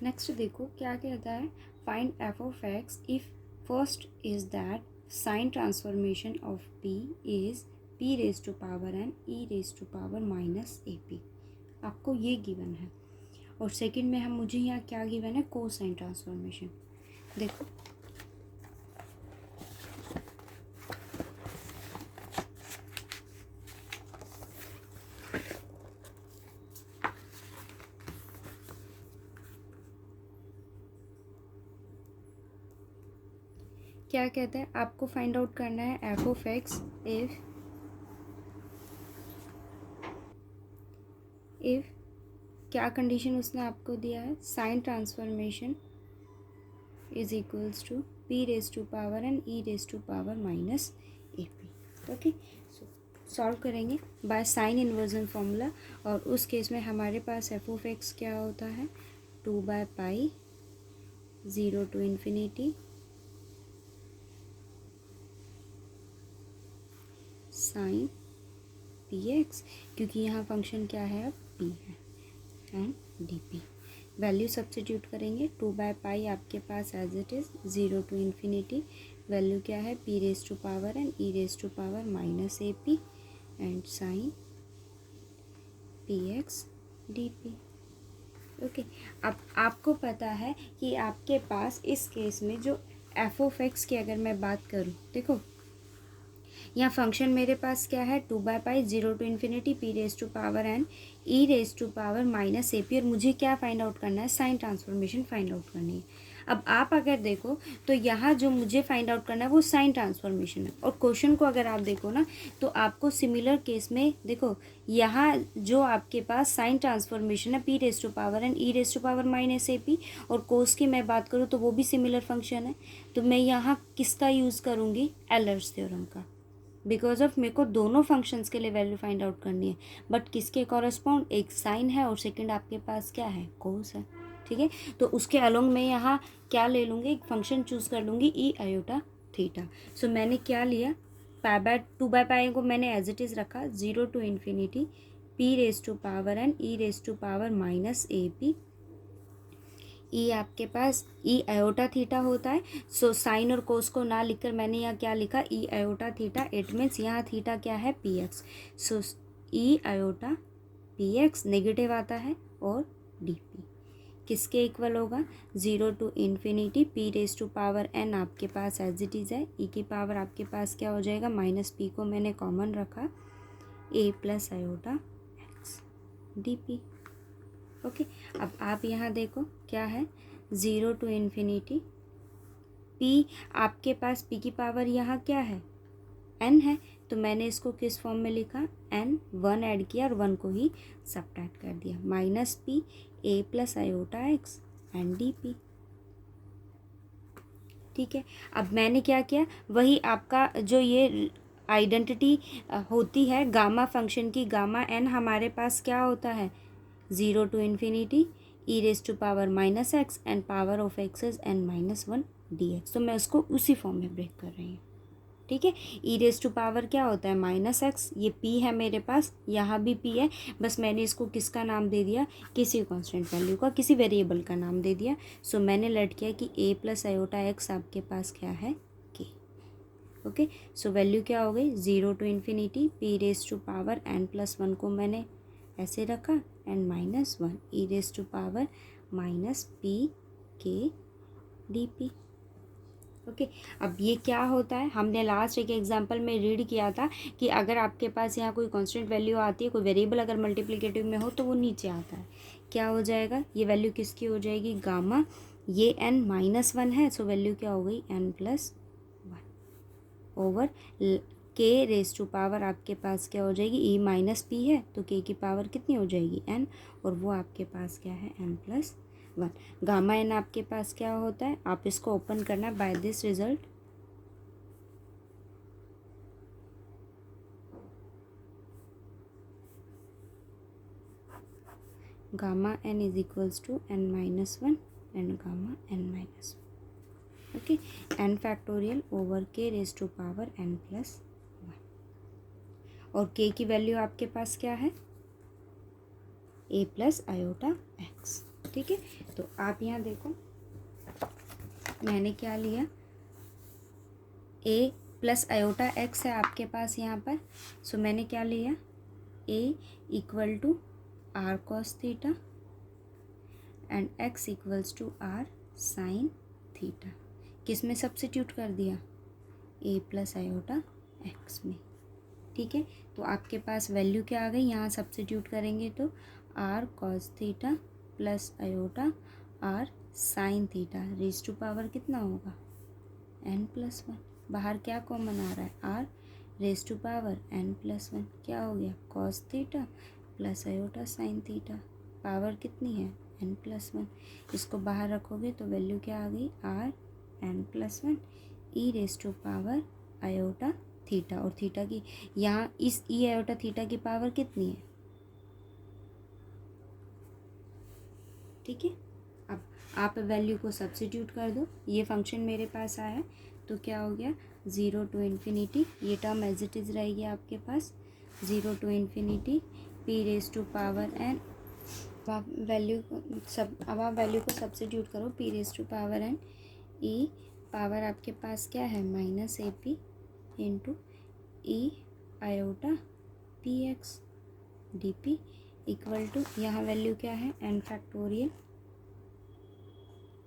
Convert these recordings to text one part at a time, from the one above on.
Next देखो क्या कहता है, find f of x if first is that sine transformation of p is p raise to power n e raise to power minus a p. आपको ये given है और second में हम मुझे यहाँ क्या गिवन है, कोसाइन ट्रांसफॉर्मेशन। देखो क्या कहता है, आपको फाइंड आउट करना है एफ ऑफ एक्स इफ क्या कंडीशन उसने आपको दिया है, sine transformation is equals to p raise to power n e raise to power minus a p. Okay, solve करेंगे बाय साइन इन्वर्जन फॉर्मूला, और उस केस में हमारे पास एफ ऑफ एक्स क्या होता है, 2/पाई 0 to infinity sine p x, क्योंकि यहाँ फंक्शन क्या है, अब पी है, and d p. Value substitute करेंगे, 2/पाई आपके पास as it is 0 to infinity, value क्या है, p raise to power n e raise to power minus a p and sine p x d p. Okay, अब आपको पता है कि आपके पास इस केस में जो एफ ऑफ एक्स की अगर मैं बात करूँ, देखो यहाँ फंक्शन मेरे पास क्या है, 2/पाई 0 to infinity p raise to power n e raise to power minus a p, और मुझे क्या फाइंड आउट करना है, साइन ट्रांसफॉर्मेशन फाइंड आउट करनी है। अब आप अगर देखो तो यहाँ जो मुझे फाइंड आउट करना है वो साइन ट्रांसफॉर्मेशन है, और क्वेश्चन को अगर आप देखो ना तो आपको सिमिलर केस में देखो यहाँ जो आपके पास साइन ट्रांसफॉर्मेशन है, p raise to power n e raise to power minus a p, और कोस की मैं बात करूँ तो वो भी सिमिलर फंक्शन है, तो मैं यहाँ किसका यूज़ करूँगी, एलर्स थ्योरम का, बिकॉज ऑफ मेरे को दोनों फंक्शंस के लिए वैल्यू फाइंड आउट करनी है, बट किसके कॉरस्पॉन्ड, एक साइन है और सेकंड आपके पास क्या है, कोस है। ठीक है, तो उसके अलोंग मैं यहाँ क्या ले लूँगी, एक फंक्शन चूज़ कर लूँगी ई आयोटा थीटा। सो मैंने क्या लिया, 2/पाई को मैंने एज इट इज़ रखा, 0 to infinity p raise to power n e raise to power minus a p, e आपके पास ई आयोटा थीटा होता है, सो साइन और कोस को ना लिखकर मैंने यहाँ क्या लिखा, e iota theta, it means यहाँ थीटा क्या है, p x, so e iota p x negative आता है, और डी पी किसके इक्वल होगा, 0 to infinity p raise to power n आपके पास एज इट इज़ है, ई की पावर आपके पास क्या हो जाएगा, माइनस पी को मैंने कॉमन रखा, a plus iota x d p. Okay, अब आप यहाँ देखो क्या है, 0 to इन्फिनिटी पी आपके पास, पी की पावर यहाँ क्या है, एन है, तो मैंने इसको किस फॉर्म में लिखा, एन 1 ऐड किया और 1 को ही सब्ट्रैक्ट कर दिया, minus P A plus iota x and d P. ठीक है, अब मैंने क्या किया, वही आपका जो ये आइडेंटिटी होती है गामा फंक्शन की, गामा एन हमारे पास क्या होता है, 0 to infinity e raise to power minus x and power of x is n minus 1 d x, तो मैं उसको उसी फॉर्म में ब्रेक कर रही हूँ। ठीक है, ई रेज टू पावर क्या होता है, माइनस एक्स, ये पी है मेरे पास, यहाँ भी पी है, बस मैंने इसको किसका नाम दे दिया, किसी कांस्टेंट वैल्यू का, किसी वेरिएबल का नाम दे दिया। सो मैंने लेट किया कि ए प्लस आयोटा एक्स आपके पास क्या है, के। ओके, सो वैल्यू क्या हो गई, 0 to infinity p raise to power n plus 1 को मैंने ऐसे रखा, and minus 1 e raise to power minus p के डी पी। ओके, अब ये क्या होता है, हमने लास्ट एक एग्जांपल में रीड किया था कि अगर आपके पास यहाँ कोई कांस्टेंट वैल्यू आती है, कोई वेरिएबल अगर मल्टीप्लिकेटिव में हो तो वो नीचे आता है, क्या हो जाएगा, ये वैल्यू किसकी हो जाएगी, गामा, ये n माइनस 1 है, सो वैल्यू क्या हो गई, n प्लस 1 ओवर के रेज टू पावर आपके पास क्या हो जाएगी, e माइनस पी है तो k की पावर कितनी हो जाएगी, n, और वो आपके पास क्या है, n प्लस 1। गामा एन आपके पास क्या होता है, आप इसको ओपन करना by this result, gamma n is equals to n minus 1 and gamma n minus 1। Okay, n factorial over k raise to power n plus 1, और k की वैल्यू आपके पास क्या है, a प्लस आयोटा एक्स। ठीक ठीक है, तो आप यहाँ देखो मैंने क्या लिया, ए प्लस आयोटा एक्स है आपके पास यहाँ पर, सो मैंने क्या लिया, a equal to r cos theta and x equals to r sine theta. किस में सब्स्टिट्यूट कर दिया, ए प्लस आयोटा एक्स में, ठीक है। तो आपके पास वैल्यू क्या आ गई, यहाँ सब्स्टिट्यूट करेंगे तो r cos theta plus iota r sine theta raise to power कितना होगा, एन प्लस वन। बाहर क्या कॉमन आ रहा है, r raise to power n plus one, क्या हो गया, cos theta plus iota sine theta, power कितनी है, एन प्लस वन। इसको बाहर रखोगे तो वैल्यू क्या आ गई, r n plus one e raise to power iota theta, और थीटा की यहाँ इस ई आयोटा थीटा की पावर कितनी है, ठीक है। अब आप वैल्यू को सब्स्टिट्यूट कर दो, ये फंक्शन मेरे पास आया तो क्या हो गया, 0 टू इन्फिनिटी, ये टर्म एज इट इज़ रहेगी आपके पास, 0 to infinity p raise to power n. अब आप वैल्यू को सब्स्टिट्यूट करो, p raise to power n e power आपके पास क्या है, minus a p into e iota p x d p equal to, यहाँ वैल्यू क्या है, एन फैक्टोरियल,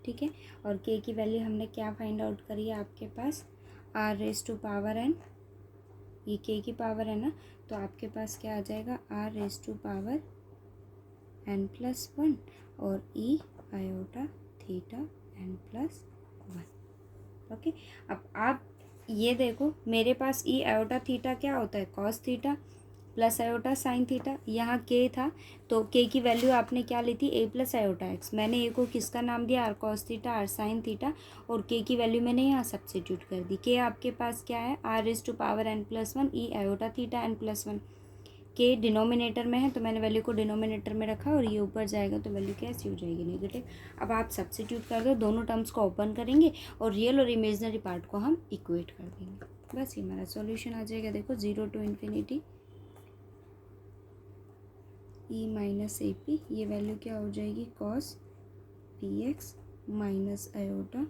ठीक है। और के की वैल्यू हमने क्या फाइंड आउट करी है आपके पास, r raise to power n, ये के की पावर है ना, तो आपके पास क्या आ जाएगा, r raise to power n plus one और e iota theta n plus one, okay. अब आप ये देखो मेरे पास ई आयोटा थीटा क्या होता है, cos theta plus iota sine theta, यहाँ के था तो के की वैल्यू आपने क्या ली थी, ए प्लस आयोटा एक्स, मैंने ए को किसका नाम दिया, r cos theta r sine theta, और के की वैल्यू मैंने यहाँ सब्स्टिट्यूट कर दी। के आपके पास क्या है, r raise to power n plus one e iota theta n plus one, के डिनोमिनेटर में है तो मैंने वैल्यू को डिनोमिनेटर में रखा, और ये ऊपर जाएगा तो वैल्यू कैसी हो जाएगी, नेगेटिव। अब आप सब्स्टिट्यूट कर दो, दोनों टर्म्स को ओपन करेंगे और रियल और इमेजनरी पार्ट को हम इक्वेट कर देंगे, बस ये हमारा सॉल्यूशन आ जाएगा। देखो 0 to infinity e minus a p, ये वैल्यू क्या हो जाएगी, cos p x minus iota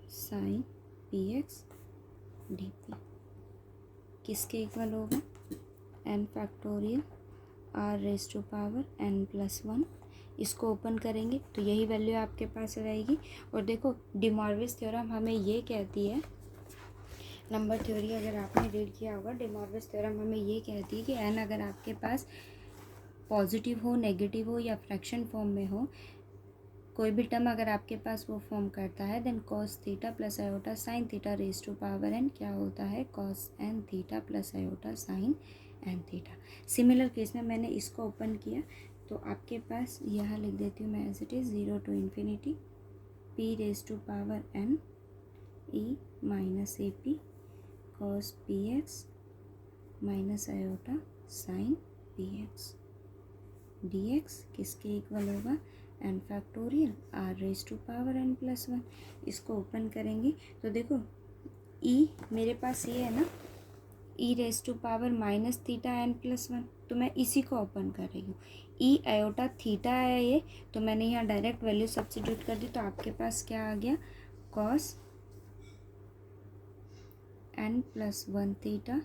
sine p x d p, किसके इक्वल होगा, n factorial r raise to power n plus one. इसको ओपन करेंगे तो यही वैल्यू आपके पास रहेगी। और देखो डी मॉर्विस थ्योरम हमें ये कहती है, नंबर थ्योरी अगर आपने रीड किया होगा, डी मॉर्विस थ्योरम हमें ये कहती है कि एन अगर आपके पास पॉजिटिव हो, नेगेटिव हो या फ्रैक्शन फॉर्म में हो, कोई भी टर्म अगर आपके पास वो फॉर्म करता है, then cos theta plus iota sine theta raise to power n क्या होता है, cos n theta plus iota sine n theta. Similar case में मैंने इसको ओपन किया तो आपके पास यहाँ लिख देती हूँ मैं as it is, 0 to infinity p raise to power n e minus a p cos p x minus iota sine p x d x किसके इक्वल होगा, n factorial r raise to power n plus one. इसको open करेंगे तो देखो e मेरे पास ये है ना, e raise to power minus theta n plus one, तो मैं इसी को ओपन कर रही हूँ। ई आयोटा थीटा है ये, तो मैंने यहाँ डायरेक्ट वैल्यू सब्स्टिट्यूट कर दी, तो आपके पास क्या आ गया, cos n plus one theta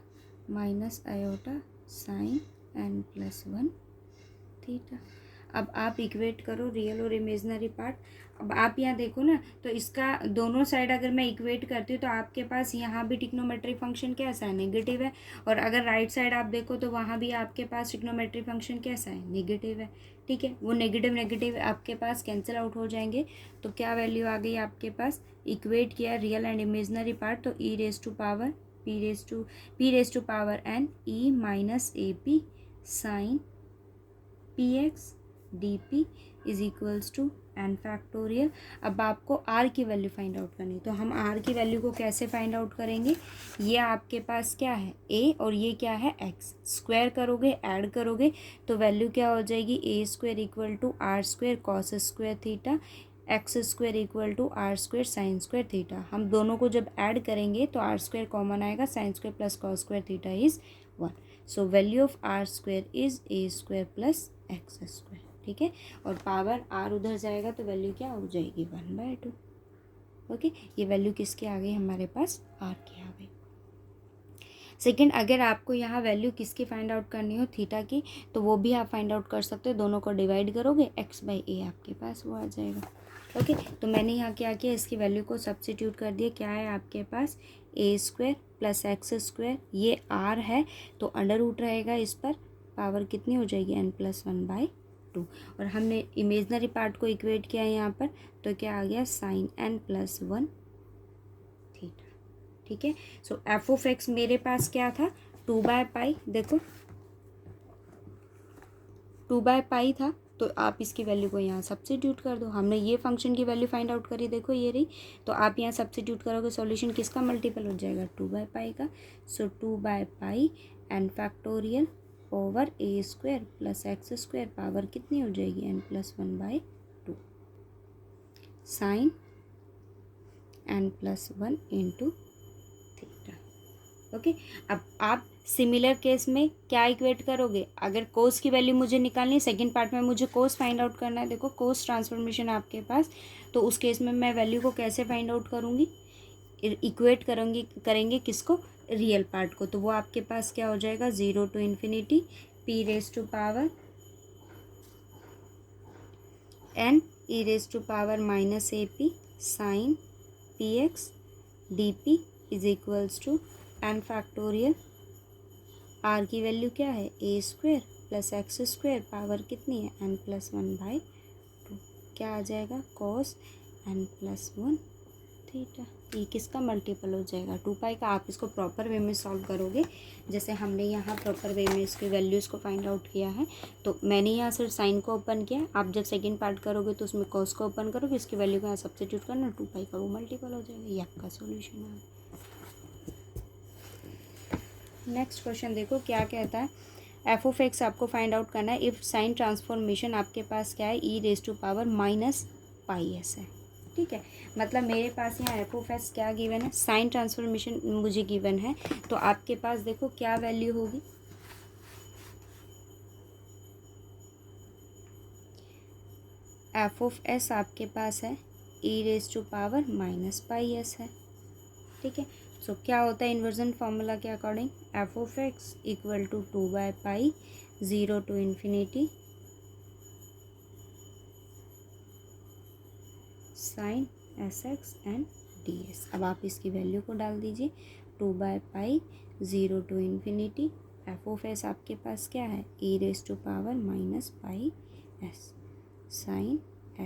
minus iota sine n plus one theta. अब आप इक्वेट करो रियल और इमेजनरी पार्ट। अब आप यहाँ देखो ना, तो इसका दोनों साइड अगर मैं इक्वेट करती हूँ तो आपके पास यहाँ भी ट्रिग्नोमेट्री फंक्शन कैसा है, नेगेटिव है, और अगर राइट साइड आप देखो तो वहाँ भी आपके पास ट्रिग्नोमेट्री फंक्शन कैसा है, नेगेटिव है, ठीक है। वो नेगेटिव नेगेटिव आपके पास कैंसिल आउट हो जाएंगे, तो क्या वैल्यू आ गई आपके पास, इक्वेट किया रियल एंड इमेजनरी पार्ट, तो e raise to power p raise to power n e minus a p sine p x d p is equals to n factorial. अब आपको आर की वैल्यू फाइंड आउट करनी, तो हम are की value को कैसे फाइंड आउट करेंगे, ये आपके पास क्या है ए और ये क्या है एक्स, स्क्वायर करोगे ऐड करोगे तो वैल्यू क्या हो जाएगी, a square equal to r square cos square theta x square equal to r square sine square theta. हम दोनों को जब ऐड करेंगे तो आर स्क्वायर कॉमन आएगा, sine square plus cos square theta is 1। So value of r square is a square plus x square, ठीक है, और पावर r उधर जाएगा तो वैल्यू क्या हो जाएगी 1/2। ओके, ये वैल्यू किसके आ गई हमारे पास, r की आ गई। सेकेंड, अगर आपको यहाँ वैल्यू किसकी फाइंड आउट करनी हो, थीटा की, तो वो भी आप फाइंड आउट कर सकते हो। दोनों को डिवाइड करोगे x/a आपके पास वो आ जाएगा। ओके, तो मैंने यहाँ क्या किया, इसकी वैल्यू को सब्स्टिट्यूट कर दिया। क्या है आपके पास, a² + x², ये r है तो अंडर रूट रहेगा, इस पर पावर कितनी हो जाएगी n+1/2। और हमने इमेजनरी पार्ट को इक्वेट किया है यहाँ पर, तो क्या आ गया sin n+1 थीटा। ठीक है, सो f(x) मेरे पास क्या था 2/π, देखो 2/π था, तो आप इसकी वैल्यू को यहाँ सब्स्टिट्यूट कर दो। हमने ये फंक्शन की वैल्यू फाइंड आउट करी, देखो ये रही, तो आप यहाँ सब्स्टिट्यूट करोगे, सॉल्यूशन किसका मल्टीपल हो जाएगा 2/π का। सो 2/π n over a² + x², power कितनी हो जाएगी n+1/2 sin n+1 into theta. Okay, अब आप सिमिलर केस में क्या इक्वेट करोगे, अगर कोस की वैल्यू मुझे निकालनी है, सेकंड पार्ट में मुझे कोस फाइंड आउट करना है। देखो कोस ट्रांसफॉर्मेशन आपके पास, तो उस केस में मैं वैल्यू को कैसे फाइंड आउट करूँगी, इक्वेट करेंगे किसको, रियल पार्ट को। तो वो आपके पास क्या हो जाएगा 0 to ∞ p⁻⁻n e⁻−ap sin px dp is equals to n⁻, r की वैल्यू क्या है a² + x², पावर कितनी है n+1/2, क्या आ जाएगा cos n+1 थीटा। ये किसका मल्टीपल हो जाएगा 2π का। आप इसको प्रॉपर वे में सॉल्व करोगे, जैसे हमने यहाँ प्रॉपर वे में इसके वैल्यूज़ को फाइंड आउट किया है। तो मैंने यहाँ सिर्फ साइन को ओपन किया, आप जब सेकंड पार्ट करोगे तो उसमें कॉस को ओपन करोगे, इसकी वैल्यू को यहाँ सब्स्टिट्यूट करना, 2π का वो मल्टीपल हो जाएगा। ये आपका सोल्यूशन है। नेक्स्ट क्वेश्चन देखो क्या कहता है, f(x) आपको फाइंड आउट करना है इफ़ साइन ट्रांसफॉर्मेशन आपके पास क्या है e⁻−πs है। ठीक है, मतलब मेरे पास यहाँ f(x) क्या गिवन है, साइन ट्रांसफॉर्मेशन मुझे गिवन है, तो आपके पास देखो क्या वैल्यू होगी, f(s) आपके पास है e⁻−πs है। ठीक है, सो क्या होता है इन्वर्जन फार्मूला के according, f(x) = 2/π 0 to ∞ sin sx and ds। अब आप इसकी वैल्यू को डाल दीजिए, 2/π 0 to ∞, f(s) आपके पास क्या है e⁻−πs sin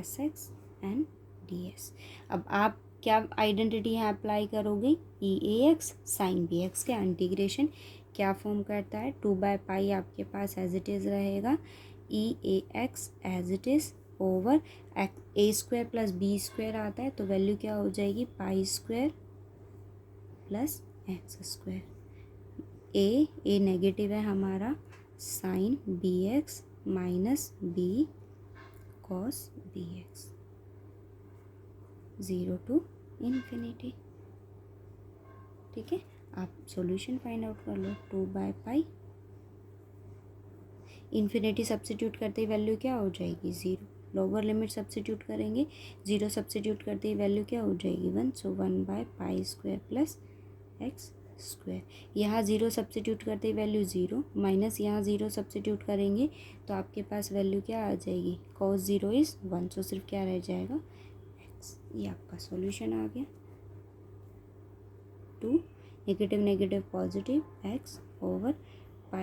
sx and ds। अब आप क्या आइडेंटिटी यहाँ अप्लाई करोगे, e(ax) sin bx का इंटीग्रेशन क्या फॉर्म करता है 2/π आपके पास एज इट इज़ रहेगा, e(ax) as it is over a² + b² आता है, तो वैल्यू क्या हो जाएगी π² + x²। a नेगेटिव है हमारा, sin bx - b cos bx 0 to ∞। ठीक है, आप सॉल्यूशन फाइंड आउट कर लो, 2/π इन्फिनिटी सब्स्टिट्यूट करते ही वैल्यू क्या हो जाएगी 0, लोअर लिमिट सब्स्टिट्यूट करेंगे, 0 सब्स्टिट्यूट करते ही वैल्यू क्या हो जाएगी 1, सो 1/π² + x²। यहाँ 0 सब्स्टिट्यूट करते ही वैल्यू 0, माइनस यहाँ 0 सब्स्टिट्यूट करेंगे तो आपके पास वैल्यू क्या आ जाएगी cos 0 = 1, सो सिर्फ क्या रह जाएगा x। ये आपका सॉल्यूशन आ गया, 2 negative positive x over π ×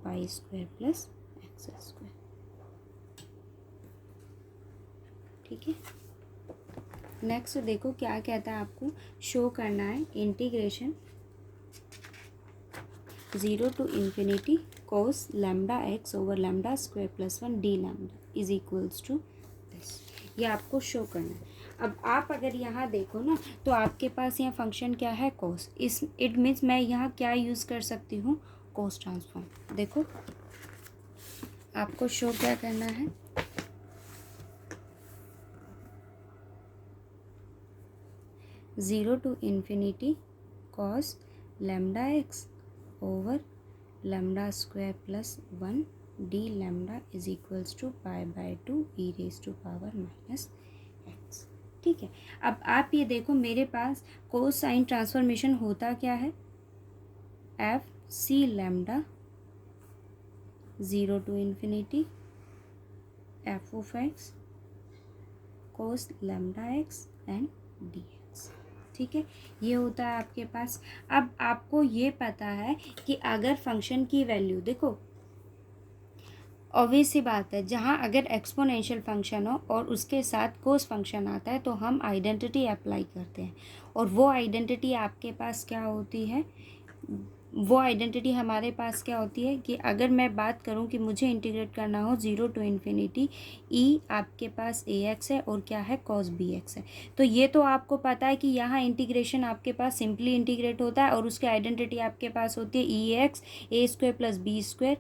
π² + x²। ठीक है, नेक्स्ट देखो क्या कहता है, आपको शो करना है integration 0 to ∞ cos λx over λ² + 1 dλ is equals to this. ये आपको शो करना है। अब आप अगर यहाँ देखो ना, तो आपके पास यहाँ फंक्शन क्या है cos, इस इट मीन्स मैं यहाँ क्या यूज़ कर सकती हूँ cos ट्रांसफॉर्म। देखो आपको शो क्या करना है, (0 to ∞ cos λx over λ² + 1 d lambda is equals to pi by 2 e raise to power minus x. ठीक है, अब आप ये देखो मेरे पास कोसाइन ट्रांसफॉर्मेशन होता क्या है, f c lambda 0 to infinity f of x cos lambda x and d x. ठीक है, ये होता है आपके पास। अब आपको ये पता है कि अगर फंक्शन की वैल्यू देखो, ऑब्वियस सी बात है, जहाँ अगर एक्सपोनेंशियल फंक्शन हो और उसके साथ कोस फंक्शन आता है तो हम आइडेंटिटी अप्लाई करते हैं, और वो आइडेंटिटी आपके पास क्या होती है, वो आइडेंटिटी हमारे पास क्या होती है कि अगर मैं बात करूं कि मुझे इंटीग्रेट करना हो 0 to इन्फिनिटी ई, आपके पास ए एक्स है और क्या है कॉस बी एक्स है। तो ये तो आपको पता है कि यहाँ इंटीग्रेशन आपके पास सिंपली इंटीग्रेट होता है और उसकी आइडेंटिटी आपके पास होती है e x a square plus b square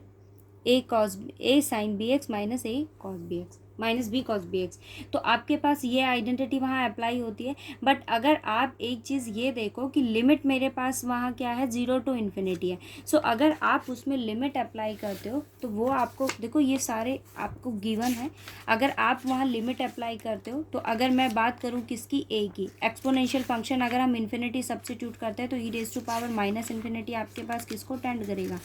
a cos a sine b x minus a cos b x minus b cos b x. तो आपके पास ये आइडेंटिटी वहाँ अप्लाई होती है। बट अगर आप एक चीज़ ये देखो कि लिमिट मेरे पास वहाँ क्या है, 0 to इन्फिनिटी है। सो अगर आप उसमें लिमिट अप्लाई करते हो तो वो आपको देखो ये सारे आपको गिवन है। अगर आप वहाँ लिमिट अप्लाई करते हो तो अगर मैं बात करूँ किसकी, ए की, एक्सपोनेंशियल फंक्शन अगर हम इन्फिनिटी सब्स्टिट्यूट करते हैं तो e raise to power minus infinity आपके पास किसको टेंड करेगा,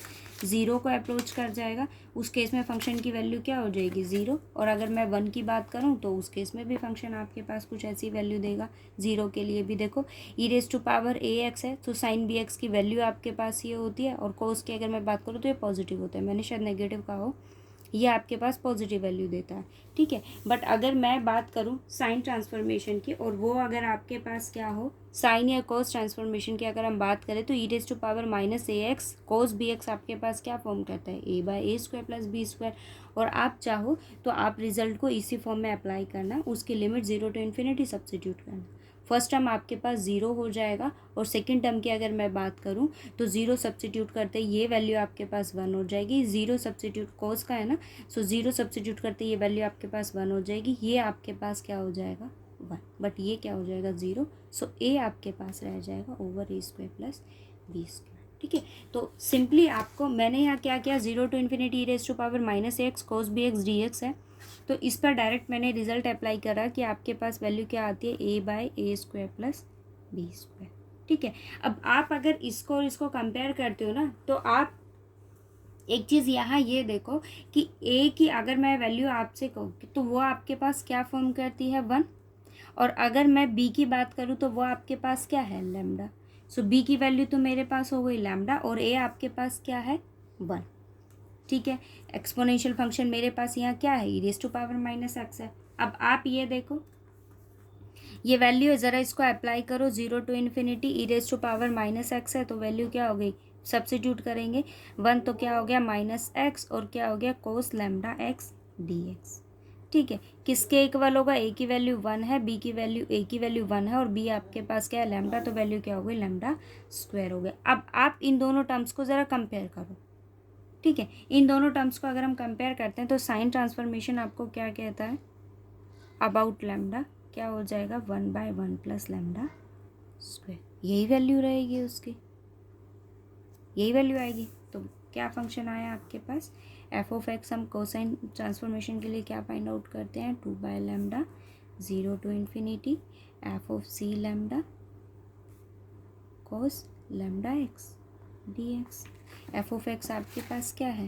0 को अप्रोच कर जाएगा। उस केस में फंक्शन की वैल्यू क्या हो जाएगी, 0। और अगर मैं 1 की बात करूं तो उस केस में भी फंक्शन आपके पास कुछ ऐसी वैल्यू देगा। 0 के लिए भी देखो e raise to power a x है तो साइन बी एक्स की वैल्यू आपके पास ये होती है, और कोस की अगर मैं बात करूँ तो ये पॉजिटिव होता है, मैंने शायद नेगेटिव कहा हो, ये आपके पास पॉजिटिव वैल्यू देता है। ठीक है, बट अगर मैं बात करूं साइन ट्रांसफॉर्मेशन की, और वो अगर आपके पास क्या हो, साइन या कोस ट्रांसफॉर्मेशन की अगर हम बात करें तो e raise to power minus a x cos b x आपके पास क्या फॉर्म करता है, a by a square plus b square. और आप चाहो तो आप रिजल्ट को इसी फॉर्म में अप्लाई करना, उसकी लिमिट 0 to इन्फिनिटी सब्स्टिट्यूट करना। फर्स्ट टर्म आपके पास 0 हो जाएगा, और सेकंड टर्म की अगर मैं बात करूं तो 0 सब्स्टिट्यूट करते ये वैल्यू आपके पास 1 हो जाएगी। 0 सब्स्टिट्यूट कोस का है ना, सो 0 सब्स्टिट्यूट करते ये वैल्यू आपके पास 1 हो जाएगी, ये आपके पास क्या हो जाएगा 1, बट ये क्या हो जाएगा 0। सो ए आपके पास रह जाएगा ओवर ए स्क्वायर प्लस बी स्क्वायर। ठीक है, तो सिंपली आपको मैंने यहाँ क्या किया, 0 to infinity e raise to power minus x cos b x d x है, तो इस पर डायरेक्ट मैंने रिजल्ट अप्लाई करा कि आपके पास वैल्यू क्या आती है, a by a square plus b square. ठीक है, अब आप अगर इसको और इसको कंपेयर करते हो ना तो आप एक चीज़ यहाँ ये देखो कि ए की अगर मैं वैल्यू आपसे कहूँ तो वो आपके पास क्या फॉर्म करती है 1, और अगर मैं बी की बात करूँ तो वो आपके पास क्या है लैम्डा। सो बी की वैल्यू तो मेरे पास हो गई लैम्डा, और ए आपके पास क्या है 1। ठीक है, एक्सपोनेंशियल फंक्शन मेरे पास यहाँ क्या है, e raise to power minus x है। अब आप ये देखो ये वैल्यू है, ज़रा इसको अप्लाई करो, 0 to infinity e raise to power minus x है तो वैल्यू क्या हो गई, सब्स्टिट्यूट करेंगे 1 तो क्या हो गया माइनस एक्स, और क्या हो गया कोस लैम्डा एक्स डी एक्स। ठीक है, किसके इक्वल होगा, ए की वैल्यू 1 है, बी की वैल्यू ए की वैल्यू 1 है, और बी आपके पास क्या है लैम्डा, तो वैल्यू क्या हो गई लैम्डा स्क्वायर हो गया। अब आप इन दोनों टर्म्स को ज़रा कंपेयर करो। ठीक है, इन दोनों टर्म्स को अगर हम कंपेयर करते हैं तो साइन ट्रांसफॉर्मेशन आपको क्या कहता है, अबाउट लैम्डा क्या हो जाएगा 1/1 प्लस लैम्डा स्क्वायर, यही वैल्यू रहेगी उसकी, यही वैल्यू आएगी। तो क्या फंक्शन आया आपके पास, एफ ऑफ एक्स हम कोसाइन ट्रांसफॉर्मेशन के लिए क्या फाइंड आउट करते हैं, 2/λ 0 to infinity F of C lambda cos lambda x d x. F of x आपके पास क्या है,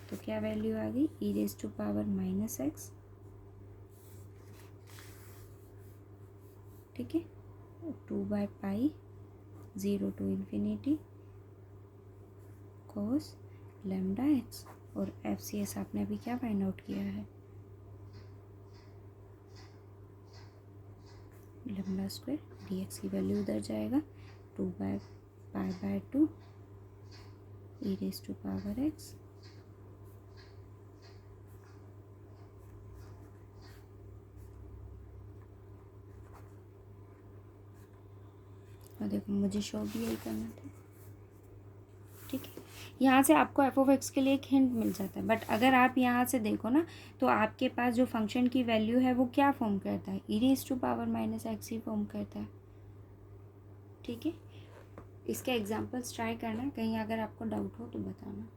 तो क्या वैल्यू आ गई, e raise to power minus x. ठीक है, 2/π 0 to infinity cos lambda x, और एफ सी एस आपने अभी क्या फाइंड आउट किया है, लैम्डा स्क्वायर डी एक्स की वैल्यू उधर जाएगा 2/π/2 e raise to power x. और देखो मुझे शो भी यही करना था। ठीक है, यहाँ से आपको एफ ऑफ एक्स के लिए एक हिंट मिल जाता है, बट अगर आप यहाँ से देखो ना तो आपके पास जो फंक्शन की वैल्यू है वो क्या फॉर्म करता है, e raise to power minus x ही फॉर्म करता है। ठीक है, इसके एग्जांपल्स ट्राई करना, कहीं अगर आपको डाउट हो तो बताना।